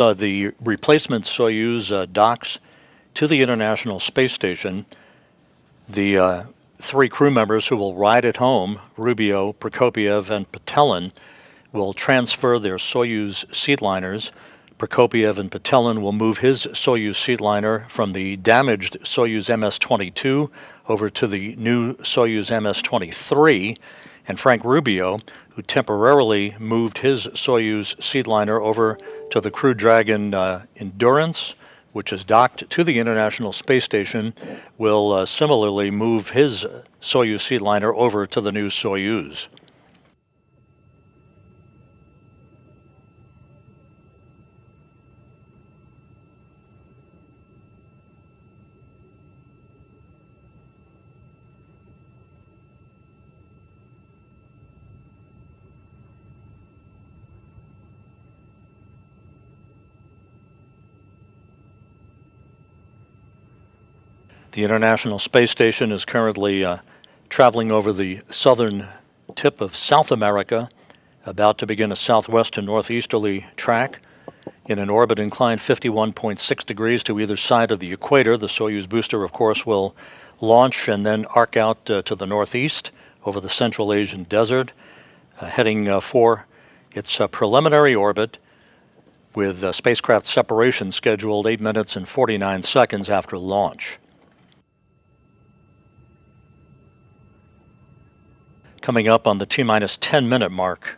The replacement Soyuz docks to the International Space Station. The three crew members who will ride it home, Rubio, Prokopiev, and Patelin, will transfer their Soyuz seatliners. Prokopiev and Patelin will move his Soyuz seatliner from the damaged Soyuz Ms-22 over to the new Soyuz Ms-23, and Frank Rubio, who temporarily moved his Soyuz seatliner over to the Crew Dragon Endurance, which is docked to the International Space Station, will similarly move his Soyuz seatliner over to the new Soyuz. The International Space Station is currently traveling over the southern tip of South America, about to begin a southwest to northeasterly track. In an orbit inclined 51.6 degrees to either side of the equator, the Soyuz booster, of course, will launch and then arc out to the northeast over the Central Asian desert, heading for its preliminary orbit, with spacecraft separation scheduled 8 minutes and 49 seconds after launch. Coming up on the T-minus 10-minute mark.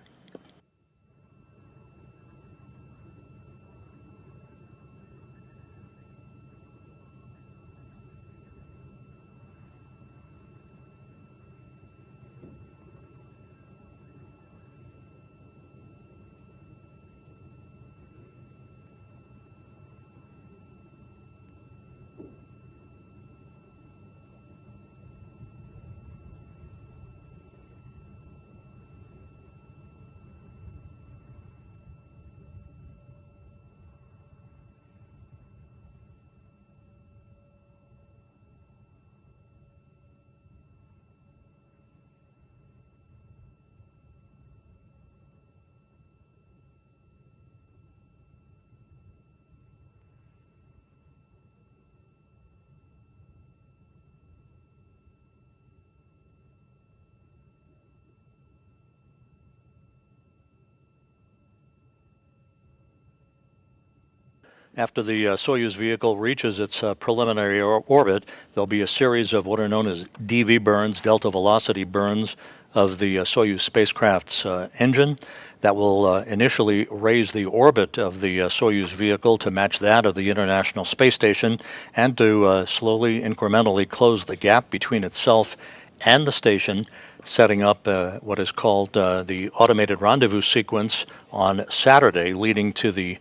After the Soyuz vehicle reaches its preliminary orbit, there'll be a series of what are known as DV burns, delta velocity burns, of the Soyuz spacecraft's engine that will initially raise the orbit of the Soyuz vehicle to match that of the International Space Station, and to slowly, incrementally close the gap between itself and the station, setting up what is called the automated rendezvous sequence on Saturday, leading to the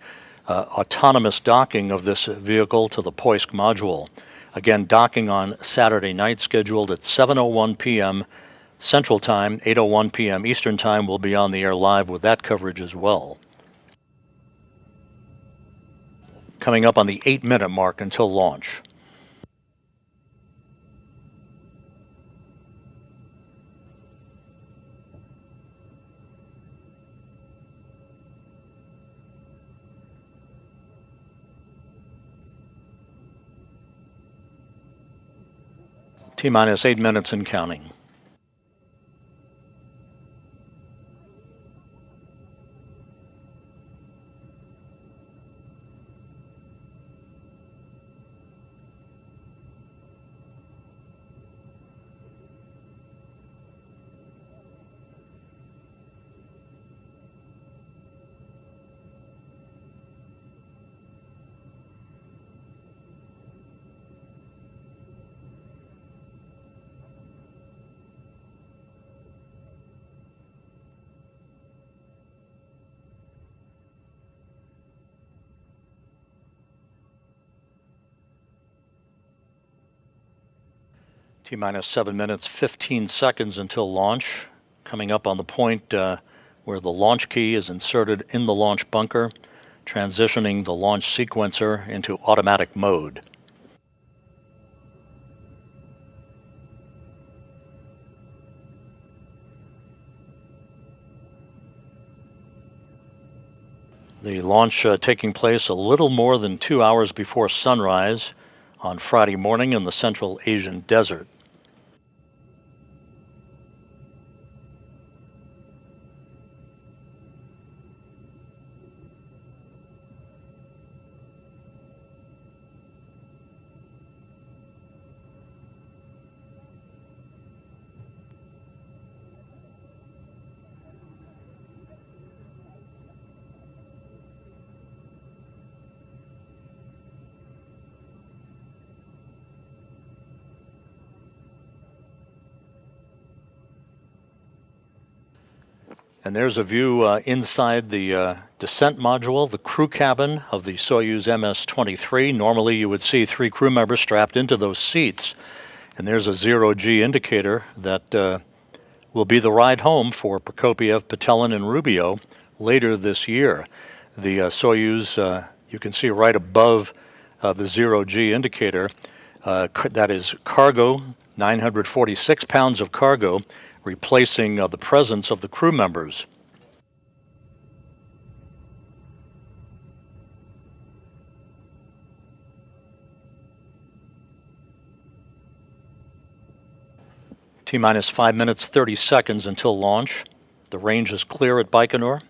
autonomous docking of this vehicle to the Poisk module. Again, docking on Saturday night, scheduled at 7:01 p.m. Central Time, 8:01 p.m. Eastern Time. We'll be on the air live with that coverage as well. Coming up on the 8-minute mark until launch. T-minus 8 minutes and counting. T-minus 7 minutes, 15 seconds until launch. Coming up on the point where the launch key is inserted in the launch bunker, transitioning the launch sequencer into automatic mode. The The launch taking place a little more than 2 hours before sunrise on Friday morning in the Central Asian desert. And there's a view inside the descent module, the crew cabin of the Soyuz Ms-23. Normally you would see 3 crew members strapped into those seats. And there's a zero-G indicator that will be the ride home for Prokopiev, Petelin, and Rubio later this year. The Soyuz, you can see right above the zero-G indicator, that is cargo, 946 pounds of cargo, replacing the presence of the crew members. T-minus 5 minutes, 30 seconds until launch. The range is clear at Baikonur.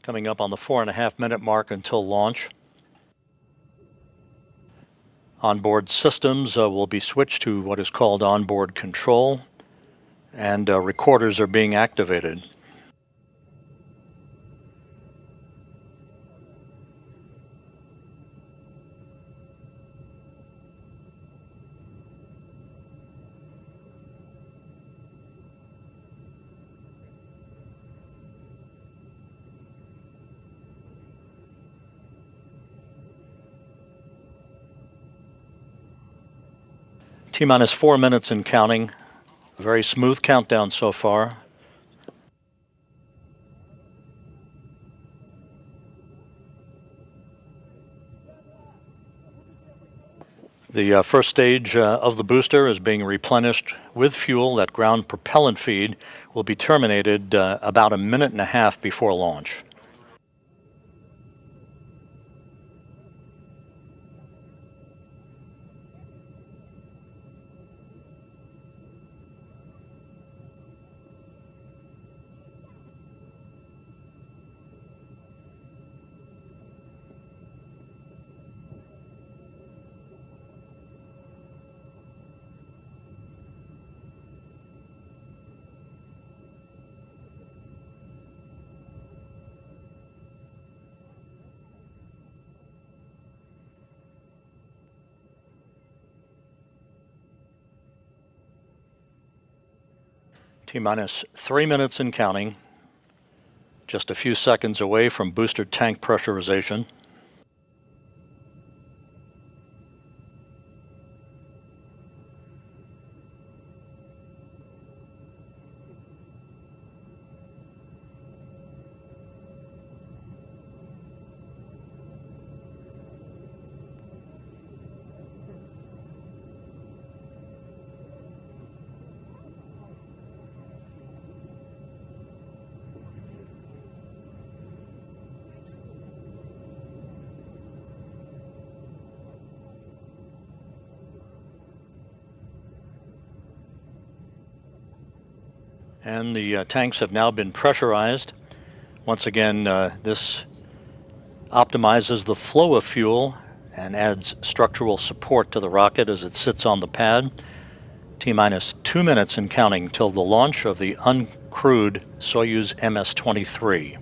Coming up on the 4.5 minute mark until launch. Onboard systems will be switched to what is called onboard control, and recorders are being activated. T-minus 4 minutes and counting. Very smooth countdown so far. The first stage of the booster is being replenished with fuel. That ground propellant feed will be terminated about a minute and a half before launch. T-minus 3 minutes and counting. Just a few seconds away from booster tank pressurization. And the tanks have now been pressurized. Once again, this optimizes the flow of fuel and adds structural support to the rocket as it sits on the pad. T-minus 2 minutes and counting till the launch of the uncrewed Soyuz Ms-23.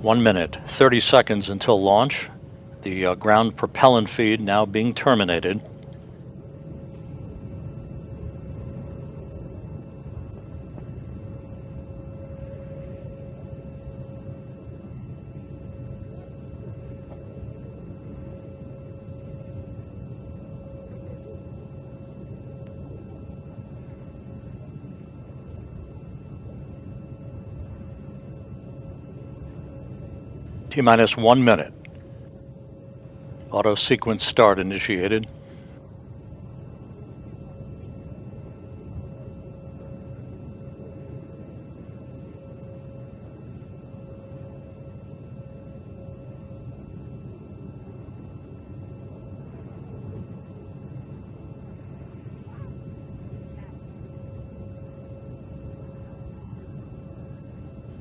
1 minute, 30 seconds until launch. The ground propellant feed now being terminated. T-minus 1 minute. Auto sequence start initiated.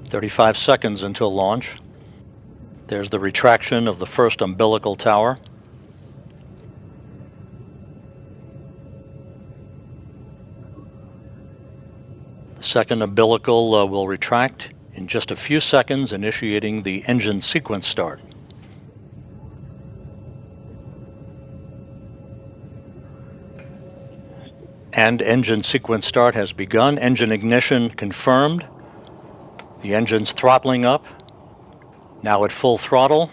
"35 seconds until launch." There's the retraction of the first umbilical tower. The second umbilical will retract in just a few seconds, initiating the engine sequence start. And engine sequence start has begun. Engine ignition confirmed. The engine's throttling up. Now at full throttle.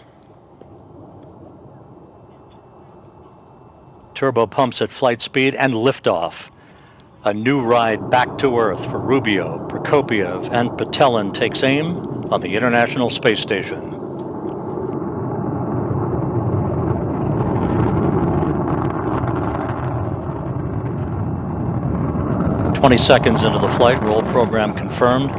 Turbo pumps at flight speed and liftoff. A new ride back to Earth for Rubio, Prokopiev, and Patelin takes aim on the International Space Station. "20 seconds into the flight, roll program confirmed."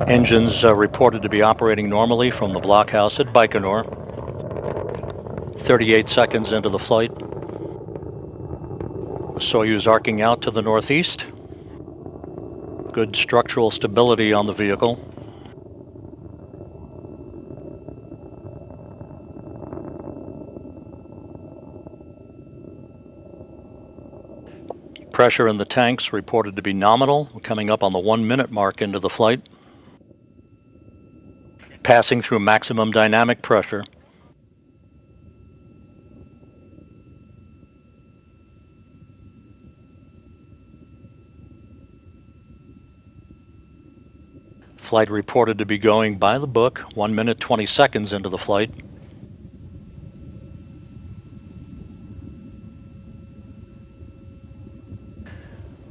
Engines reported to be operating normally from the blockhouse at Baikonur. 38 seconds into the flight. The Soyuz arcing out to the northeast. Good structural stability on the vehicle. Pressure in the tanks reported to be nominal. We're coming up on the 1 minute mark into the flight. Passing through maximum dynamic pressure. Flight reported to be going by the book, 1 minute, 20 seconds into the flight.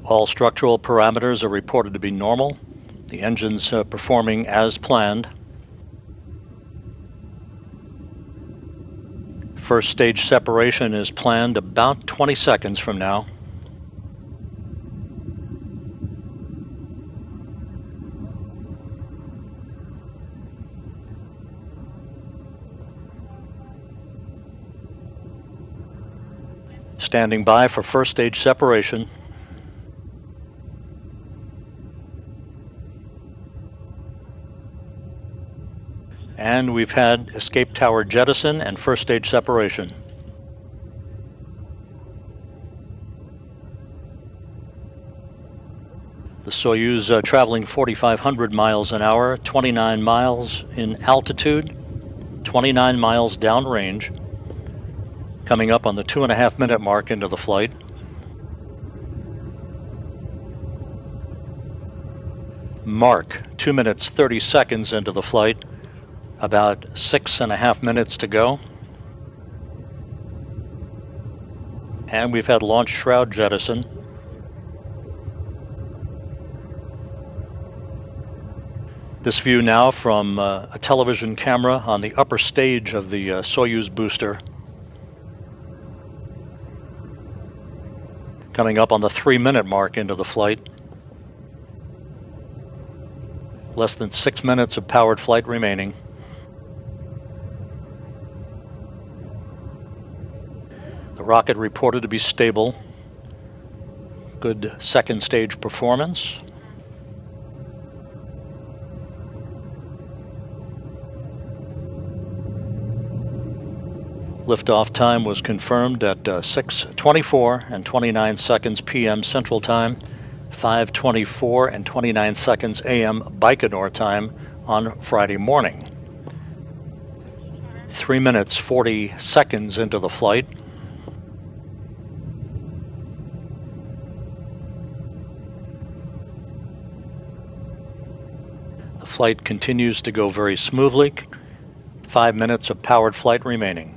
All structural parameters are reported to be normal. The engine's performing as planned. First stage separation is planned about 20 seconds from now. Standing by for first stage separation. And we've had escape tower jettison and first stage separation. The Soyuz traveling 4,500 miles an hour, 29 miles in altitude, 29 miles downrange, coming up on the 2.5 minute mark into the flight. Mark, 2 minutes, 30 seconds into the flight. About 6.5 minutes to go. And we've had launch shroud jettison. This view now from a television camera on the upper stage of the Soyuz booster. Coming up on the 3 minute mark into the flight. Less than 6 minutes of powered flight remaining. The rocket reported to be stable. Good second stage performance. Liftoff time was confirmed at 6:24 and 29 seconds p.m. Central Time. 5:24 and 29 seconds a.m. Baikonur time on Friday morning. 3 minutes 40 seconds into the flight. The flight continues to go very smoothly. 5 minutes of powered flight remaining.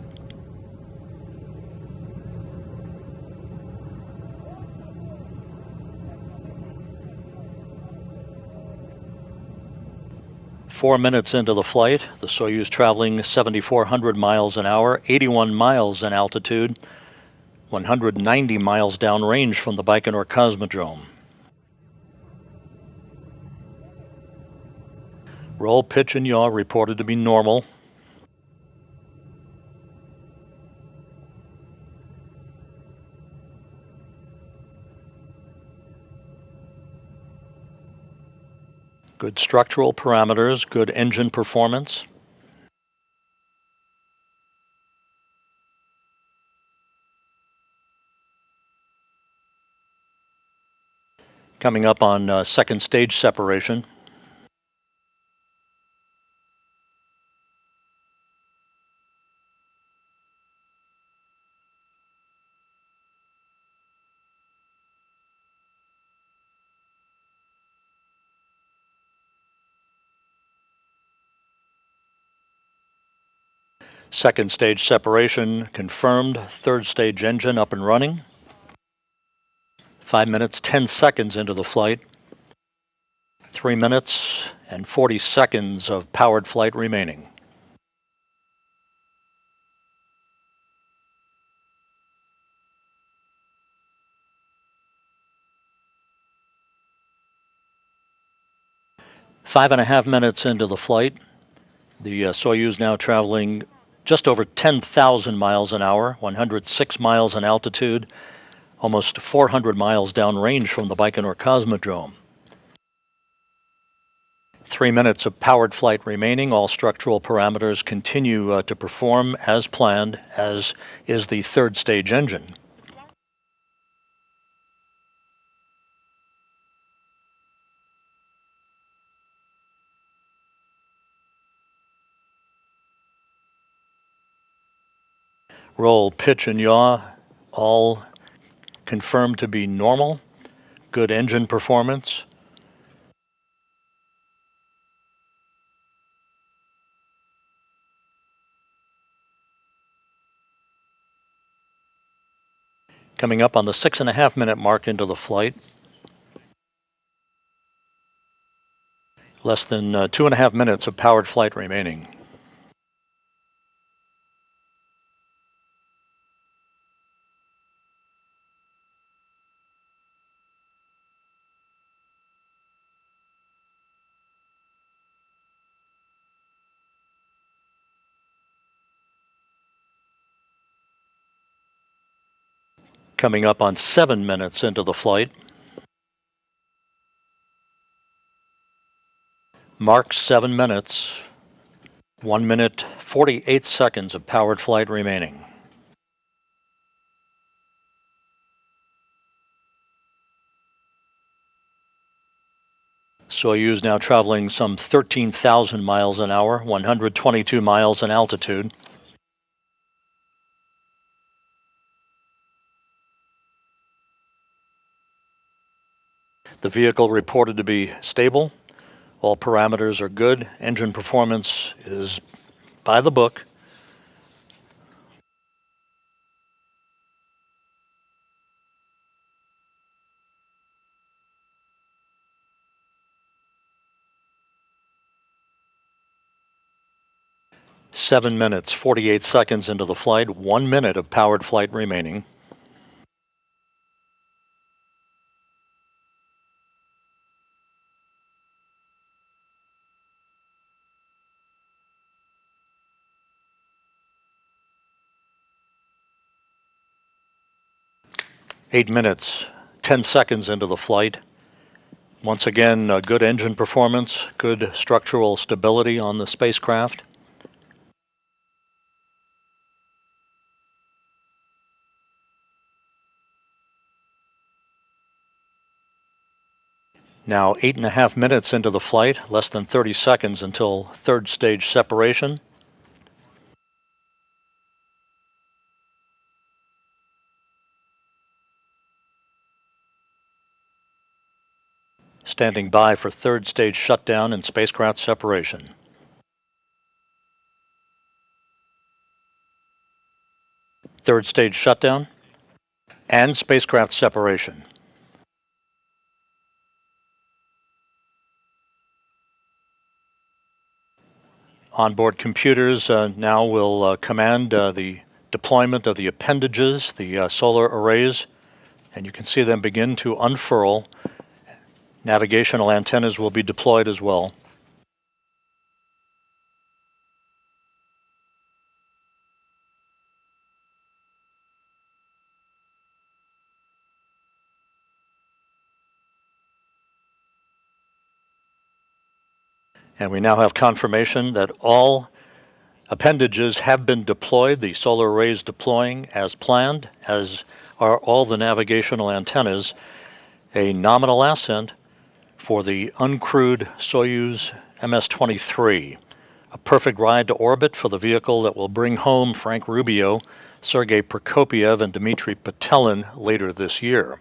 Four minutes into the flight, the Soyuz traveling 7,400 miles an hour, 81 miles in altitude, 190 miles downrange from the Baikonur Cosmodrome. Roll, pitch, and yaw reported to be normal. Good structural parameters, good engine performance. Coming up on second stage separation. Second stage separation confirmed. Third stage engine up and running. 5 minutes, 10 seconds into the flight. 3 minutes and 40 seconds of powered flight remaining. Five and a half minutes into the flight. The Soyuz now traveling just over 10,000 miles an hour, 106 miles in altitude, almost 400 miles downrange from the Baikonur Cosmodrome. 3 minutes of powered flight remaining. All structural parameters continue to perform as planned, as is the third stage engine. Roll, pitch, and yaw, all confirmed to be normal. Good engine performance. Coming up on the 6.5 minute mark into the flight. Less than 2.5 minutes of powered flight remaining. Coming up on 7 minutes into the flight. Mark 7 minutes. 1 minute, 48 seconds of powered flight remaining. Soyuz now traveling some 13,000 miles an hour, 122 miles in altitude. The vehicle reported to be stable. All parameters are good. Engine performance is by the book. Seven minutes, 48 seconds into the flight, 1 minute of powered flight remaining. Eight minutes, 10 seconds into the flight. Once again, good engine performance, good structural stability on the spacecraft. Now 8.5 minutes into the flight, less than 30 seconds until third stage separation. Standing by for third stage shutdown and spacecraft separation. Third stage shutdown and spacecraft separation. Onboard computers now will command the deployment of the appendages, the solar arrays, and you can see them begin to unfurl. Navigational antennas will be deployed as well. And we now have confirmation that all appendages have been deployed, the solar arrays deploying as planned, as are all the navigational antennas. A nominal ascent for the uncrewed Soyuz Ms-23. A perfect ride to orbit for the vehicle that will bring home Frank Rubio, Sergei Prokopyev, and Dmitry Petelin later this year.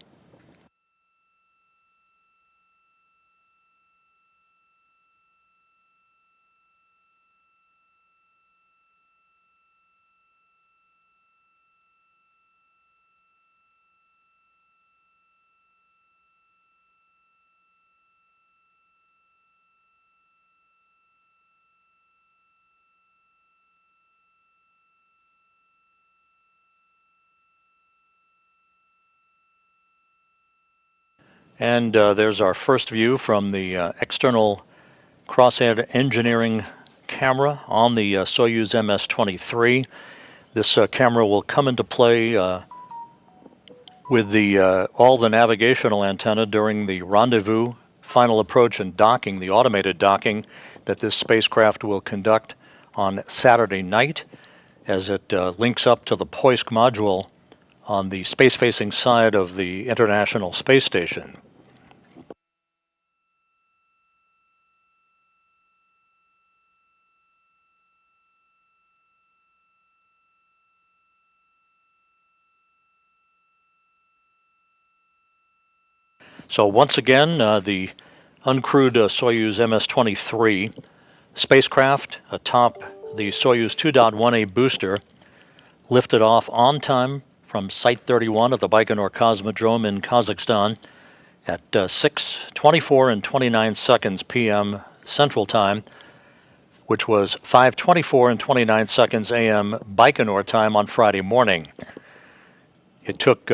And there's our first view from the external crosshead engineering camera on the Soyuz Ms-23. This camera will come into play with all the navigational antenna during the rendezvous, final approach, and docking, the automated docking that this spacecraft will conduct on Saturday night as it links up to the Poisk module on the space-facing side of the International Space Station. So once again, the uncrewed Soyuz Ms-23 spacecraft atop the Soyuz 2.1A booster lifted off on time from Site 31 at the Baikonur Cosmodrome in Kazakhstan at 6:24 and 29 seconds p.m. Central Time, which was 5:24 and 29 seconds a.m. Baikonur time on Friday morning. It took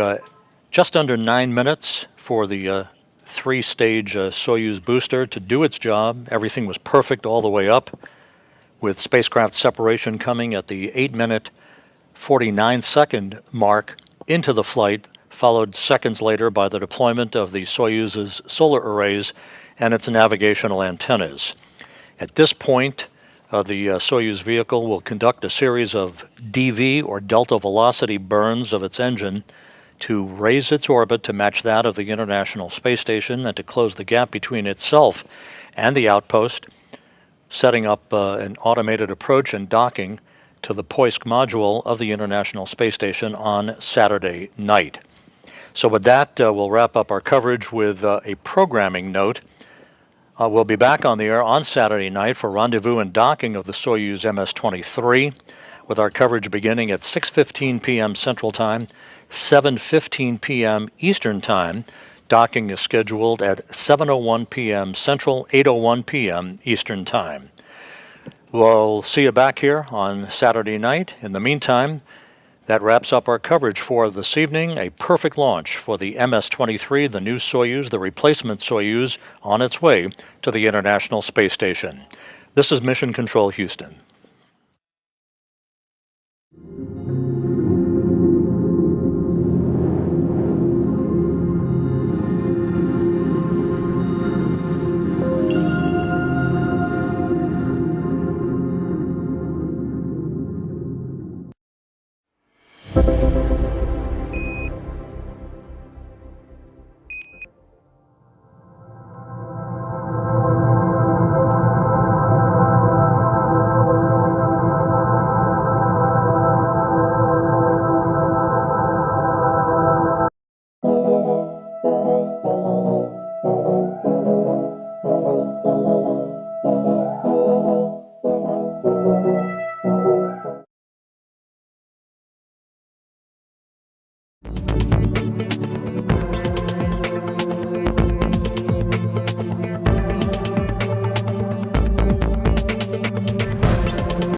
just under 9 minutes for the three-stage Soyuz booster to do its job. Everything was perfect all the way up, with spacecraft separation coming at the 8-minute 49-second mark into the flight, followed seconds later by the deployment of the Soyuz's solar arrays and its navigational antennas. At this point, the Soyuz vehicle will conduct a series of DV, or delta velocity burns of its engine, to raise its orbit to match that of the International Space Station and to close the gap between itself and the outpost, setting up an automated approach and docking to the Poisk module of the International Space Station on Saturday night. So with that, we'll wrap up our coverage with a programming note. We'll be back on the air on Saturday night for rendezvous and docking of the Soyuz Ms-23, with our coverage beginning at 6:15 p.m. Central Time, 7:15 p.m. Eastern Time. Docking is scheduled at 7:01 p.m. Central, 8:01 p.m. Eastern Time. We'll see you back here on Saturday night. In the meantime, that wraps up our coverage for this evening. A perfect launch for the Ms-23, the new Soyuz, the replacement Soyuz, on its way to the International Space Station. This is Mission Control Houston.